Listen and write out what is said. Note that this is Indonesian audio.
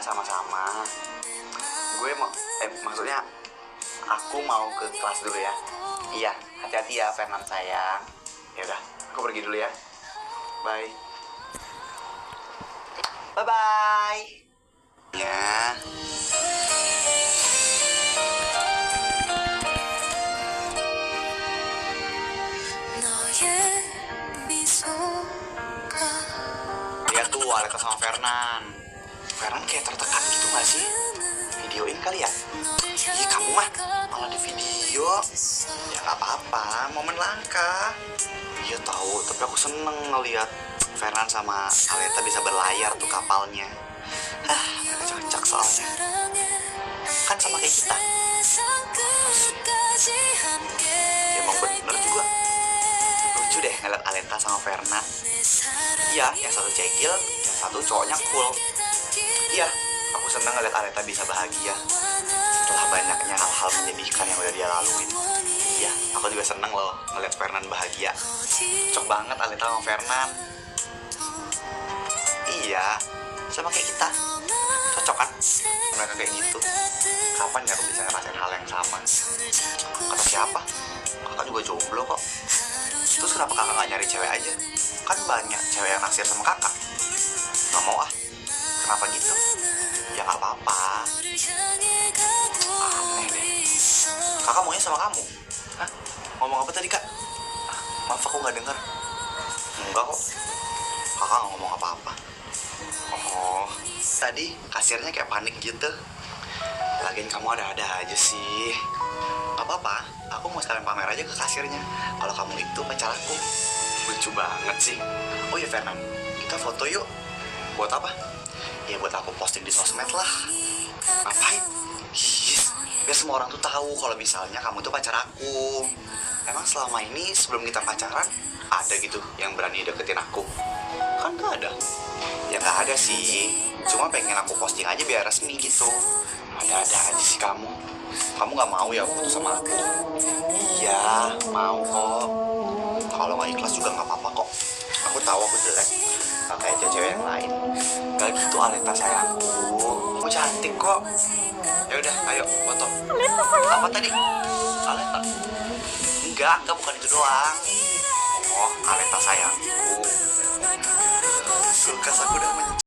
sama-sama. Gue mau, maksudnya aku mau ke kelas dulu ya. Iya, hati-hati ya Fernan sayang. Ya udah, aku pergi dulu ya. Bye. Bye-bye. Ya. Lihat tuh Aleta sama Fernan. Fernan kayak tertekan gitu gak sih? Videoin kali ya? Ih, kamu mah malah di video. Ya gak apa-apa, momen langka. Iya tahu, tapi aku seneng ngeliat Fernan sama Aleta bisa berlayar tuh kapalnya. Mereka cocok soalnya. Kan sama kayak kita. Ya emang bener juga. Lucu deh ngeliat Aleta sama Fernan. Iya, yang satu cekil, yang satu cowoknya cool. Iya, aku seneng ngeliat Aleta bisa bahagia setelah banyaknya hal-hal menyedihkan yang udah dia laluin. Iya, aku juga seneng loh ngeliat Fernan bahagia. Cocok banget Aleta sama Fernan. Iya, sama kayak kita. Cocok kan? Mereka kayak gitu. Kapan ya aku bisa ngerasain hal yang sama? Kata siapa? Kakak juga jomblo kok. Terus kenapa kakak gak nyari cewek aja? Kan banyak cewek yang naksir sama kakak. Gak mau ah. Kenapa gitu? Ya gak apa-apa. Aneh deh. Kakak maunya sama kamu? Hah? Ngomong apa tadi kak? Maaf aku gak denger. Enggak kok. Kakak gak ngomong apa-apa. Oh, tadi kasirnya kayak panik gitu. Lagian kamu ada-ada aja sih. Gak apa-apa, aku mau sekalian pamer aja ke kasirnya kalau kamu itu pacar aku. Lucu banget sih. Oh iya Fernan, kita foto yuk. Buat apa? Ya buat aku posting di sosmed lah. Ngapain? Biar semua orang tuh tahu kalau misalnya kamu tuh pacar aku. Emang selama ini sebelum kita pacaran ada gitu yang berani deketin aku? Kan gak ada. Ya gak ada sih. Cuma pengen aku posting aja biar resmi gitu. Ada-ada aja sih kamu. Kamu gak mau ya foto sama aku? Iya, mau kok. Kalau gak ikhlas juga gak apa-apa kok. Aku tahu aku jelek, gak kayak cewek yang lain. Gak gitu Aleta sayangku. Kamu cantik kok. Ya udah, ayo foto. Apa tadi? Aleta? Enggak bukan itu doang. Oh, Aleta sayangku. Kulkas aku udah